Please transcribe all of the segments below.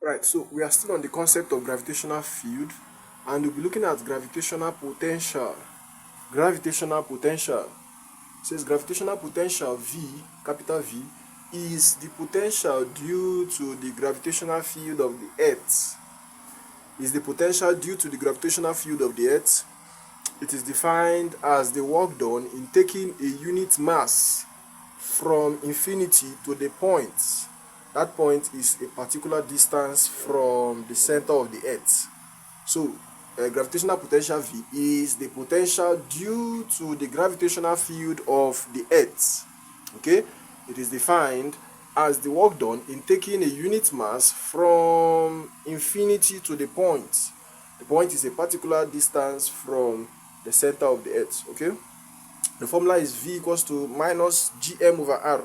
Right, so we are still on the concept of gravitational field, and we'll be looking at gravitational potential. Gravitational potential. It says gravitational potential V, capital V, is the potential due to the gravitational field of the Earth. Is the potential due to the gravitational field of the Earth. It is defined as the work done in taking a unit mass from infinity to the point. That point is a particular distance from the center of the Earth. So, gravitational potential V is the potential due to the gravitational field of the Earth. Okay, it is defined as the work done in taking a unit mass from infinity to the point. The point is a particular distance from the center of the Earth. Okay, the formula is V equals to minus gm over r.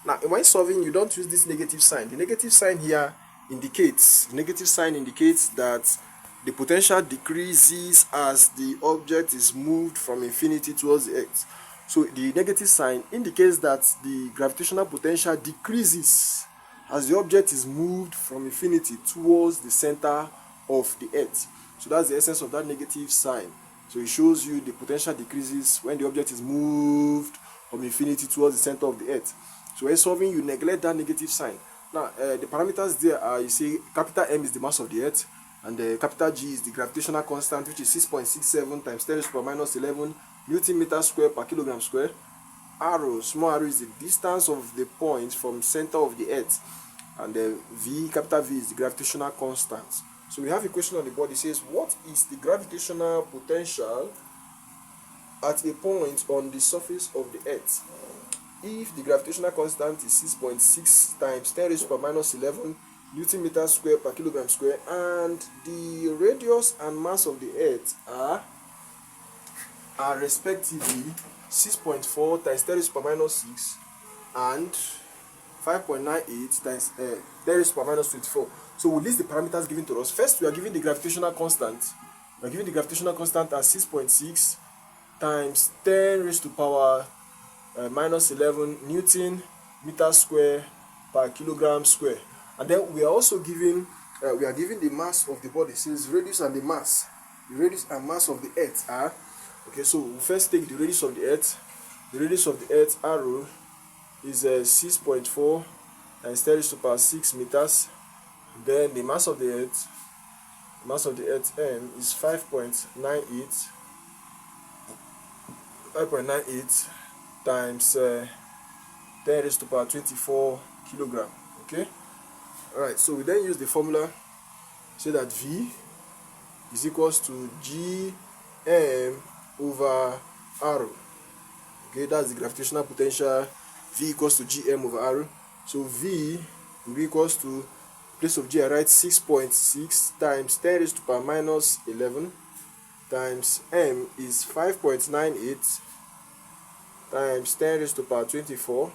Now, when solving, you don't use this negative sign. The negative sign here indicates that the potential decreases as the object is moved from infinity towards the Earth. So the negative sign indicates that the gravitational potential decreases as the object is moved from infinity towards the center of the Earth. So that's the essence of that negative sign. So it shows you the potential decreases when the object is moved from infinity towards the center of the Earth. So when solving, you neglect that negative sign. Now, the parameters there are, you see, capital M is the mass of the Earth, and the capital G is the gravitational constant, which is 6.67 times 10 raised to the power minus 11 Newton meter square per kilogram square. Arrow, small arrow, is the distance of the point from center of the Earth, and the V, capital V, is the gravitational constant. So we have a question on the board. It says, what is the gravitational potential at a point on the surface of the Earth if the gravitational constant is 6.6 times 10 raised to the power minus 11 Newton meter square per kilogram square, and the radius and mass of the Earth are respectively 6.4 times 10 raised to the power minus 6 and 5.98 times 10 raised to the power minus 24. So we list the parameters given to us. First, we are given the gravitational constant. We are given the gravitational constant as 6.6 times 10 raised to the power minus 11 Newton meter square per kilogram square. And then we are also given the mass of the body. It says radius and the mass. The radius and mass of the Earth are, okay, so we first take the radius of the Earth. The radius of the Earth, arrow, is 6.4 times 10 raised to the power 6 meters. Then the mass of the Earth, M, is 5.98 times 10 raised to the power 24 kilogram. Okay. All right. So we then use the formula. Say that V is equals to Gm over r. Okay, that's the gravitational potential. V equals to Gm over r. So V will be equals to, place of G, I write 6.6 times 10 raised to the power minus 11 times M is 5.98 times 10 raised to the power 24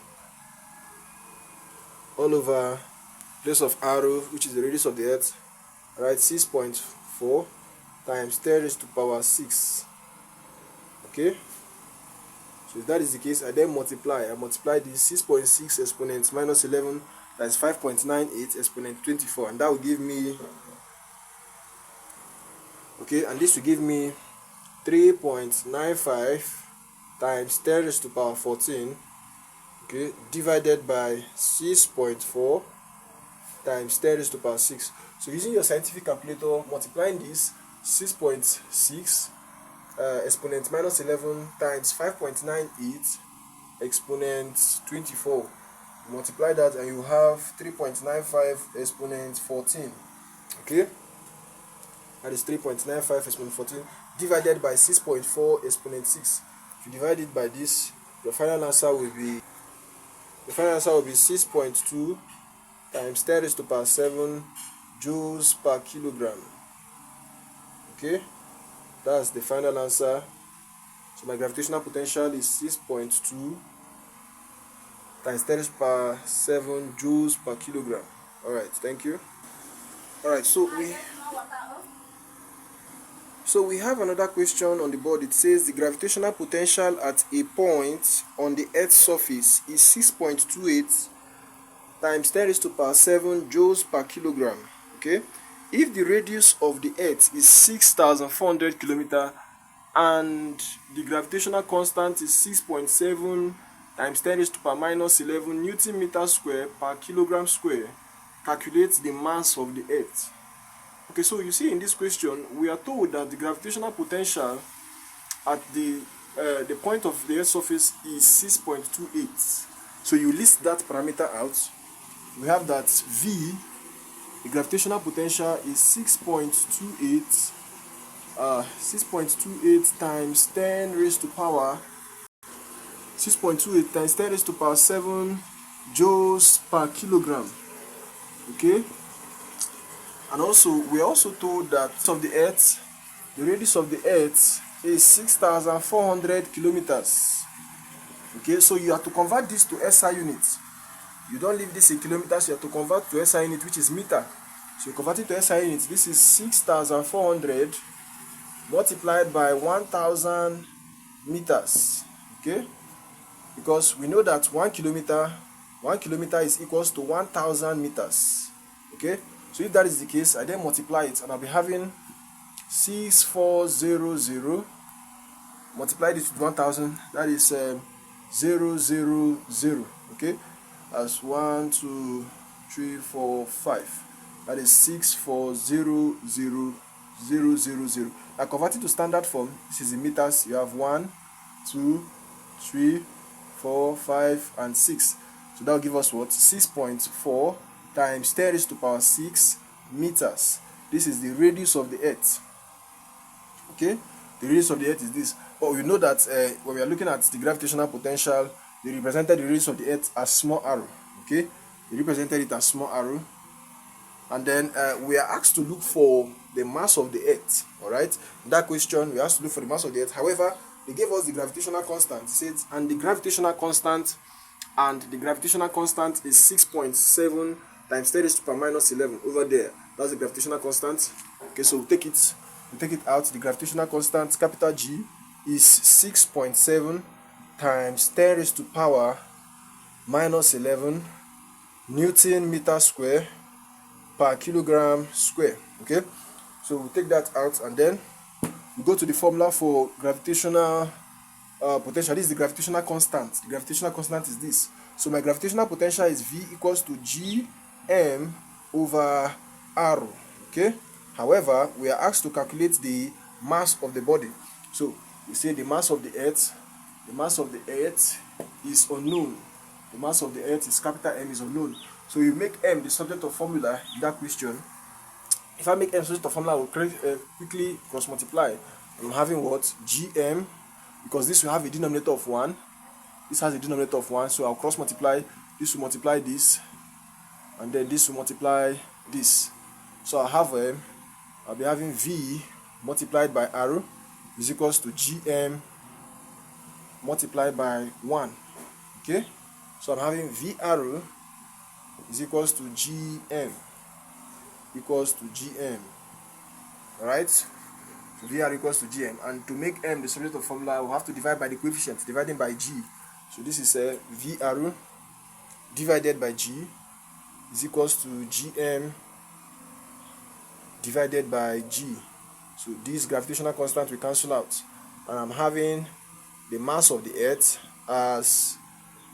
all over, place of arrow, which is the radius of the Earth, I write 6.4 times 10 raised to the power 6. Okay, so if that is the case, I then multiply. I multiply this 6.6 exponent minus 11 times 5.98 exponent 24, and that will give me, okay, and this will give me 3.95 times 10 raised to the power 14, okay, divided by 6.4 times 10 raised to the power 6. So using your scientific calculator, multiplying this 6.6 exponent minus 11 times 5.98 exponent 24, multiply that and you have 3.95 exponent 14. Okay, that is 3.95 exponent 14 divided by 6.4 exponent 6. If you divide it by this, your final answer will be 6.2 times 10 raised to the power 7 joules per kilogram. Okay, that's the final answer. So my gravitational potential is 6.2 times 10 raised to the power 7 joules per kilogram. Alright, thank you. Alright, so we have another question on the board. It says the gravitational potential at a point on the Earth's surface is 6.28 times 10 raised to the power 7 joules per kilogram. Okay, if the radius of the earth is 6,400 kilometers and the gravitational constant is 6.7 times 10 raised to power minus 11 Newton meter square per kilogram square, calculate the mass of the earth. Okay, so you see in this question we are told that the gravitational potential at the point of the earth's surface is 6.28. so you list that parameter out. We have that V, the gravitational potential, is 6.28 times 10 raised to power 6.28 times 10 raised to power 7 joules per kilogram. Okay, and also we are also told that the radius of the earth is 6,400 kilometers. Okay, so you have to convert this to SI units. You don't leave this in kilometers, you have to convert to SI unit, which is meter. So you convert it to SI units. This is 6,400 multiplied by 1,000 meters. Okay, because we know that 1 kilometer is equals to 1,000 meters. Okay, so if that is the case, I then multiply it and I'll be having 6400 multiplied it with 1,000, that is 000. Okay, as 1 2 3 4 5, that is 6400,000. Now converting to standard form, this is in meters. You have 1 2 3 4 5 and 6, so that will give us what? 6.4 times 10 raised to power 6 meters. This is the radius of the earth. Okay, the radius of the earth is this. But we know that when we are looking at the gravitational potential, they represented the radius of the earth as small arrow. Okay, they represented it as small arrow, and then we are asked to look for the mass of the earth. All right, in that question we are asked to look for the mass of the earth. However, they gave us the gravitational constant. It said, and the gravitational constant is 6.7 times 10 raised to power minus 11 over there. That's the gravitational constant. Okay, so we take it out. The gravitational constant, capital G, is 6.7 times 10 raised to power minus 11 Newton meter square per kilogram square. Okay, so we take that out and then we go to the formula for gravitational potential. This is the gravitational constant. The gravitational constant is this. So my gravitational potential is V equals to Gm over R. Okay, however, we are asked to calculate the mass of the body. So we say the mass of the earth is unknown. The mass of the earth is capital M, is unknown. So you make M the subject of formula in that question. If I make M subject of formula, I will quickly cross multiply. I'm having what? Gm, because this will have a denominator of 1. This has a denominator of 1, so I'll cross multiply. This will multiply this, and then this will multiply this. So I'll be having V multiplied by R is equals to Gm multiplied by 1. Okay, so I'm having VR is equals to Gm Alright, so VR equals to Gm, and to make M the subject of formula, we'll have to divide by the coefficient, dividing by G. So this is VR divided by G is equals to Gm divided by G. So this gravitational constant will cancel out, and I'm having the mass of the earth as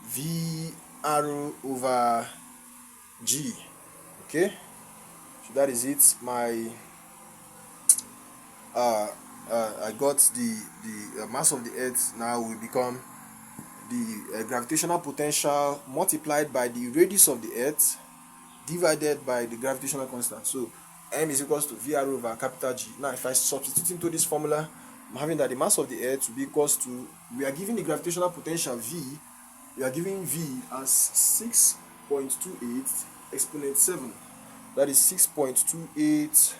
VR over G. Okay, so that is it. I got the mass of the earth now will become the gravitational potential multiplied by the radius of the earth divided by the gravitational constant. So M is equals to VR over capital G. Now if I substitute into this formula, I'm having that the mass of the earth will be equals to, we are giving the gravitational potential V, we are giving V as 6.28 exponent 7. That is 6.28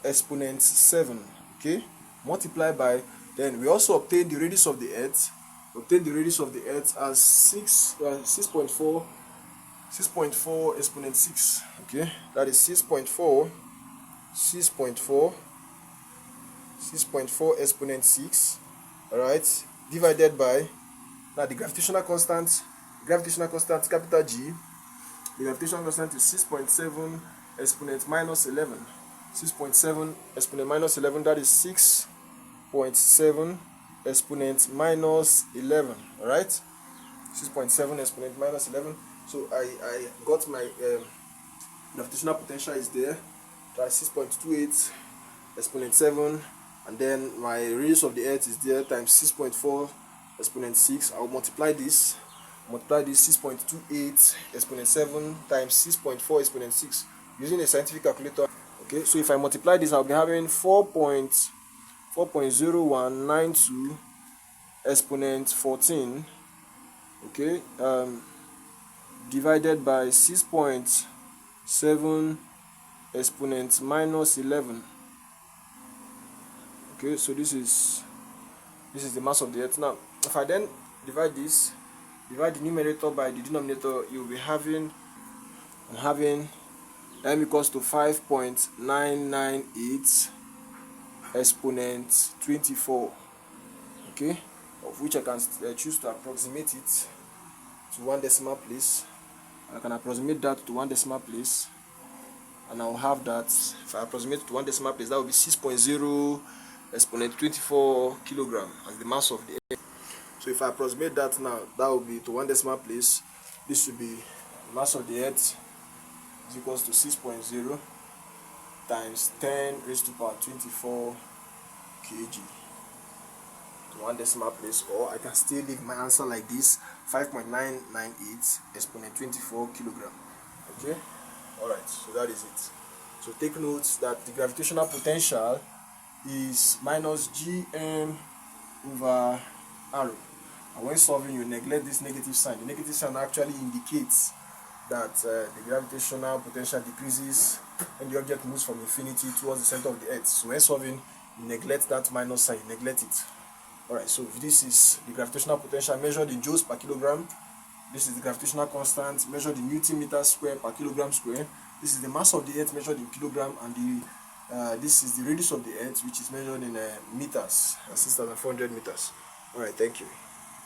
exponent 7. Okay, multiplied by, then we also obtain the radius of the earth. Obtain the radius of the earth as 6.4 exponent 6. Okay, that is 6.4 exponent 6. All right, divided by, now the gravitational constant capital G, the gravitational constant is 6.7 exponent minus 11. 6.7 exponent minus 11, that is 6.7 exponent minus 11. Alright, 6.7 exponent minus 11. So I got my gravitational potential is there. That's 6.28 exponent 7, and then my radius of the earth is there times 6.4 exponent 6. I'll multiply this 6.28 exponent 7 times 6.4 exponent 6 using a scientific calculator. Okay, so if I multiply this, I'll be having 4.0192 exponent 14, okay, divided by 6.7 exponent minus 11. Okay, so this is the mass of the earth. Now if I then divide the numerator by the denominator, you'll be having m equals to 5.998 exponent 24, okay, of which I can choose to approximate it to 1 decimal place. I can approximate that to 1 decimal place, and I'll have that, if I approximate to 1 decimal place, that will be 6.0 exponent 24 kilogram as the mass of the earth. So if I approximate that now, that will be to 1 decimal place. This should be the mass of the earth is equals to 6.0 times 10 raised to power 24 kg to 1 decimal place, or I can still leave my answer like this: 5.998 exponent 24 kilogram. Okay, alright, so that is it. So take note that the gravitational potential is minus gm over r. And when solving, you neglect this negative sign. The negative sign actually indicates that the gravitational potential decreases when the object moves from infinity towards the center of the earth. So when solving, you neglect that minus sign, you neglect it. Alright, so this is the gravitational potential measured in joules per kilogram. This is the gravitational constant measured in Newton meters square per kilogram square. This is the mass of the earth measured in kilogram, and this is the radius of the earth, which is measured in meters, 6,400 meters. Alright, thank you.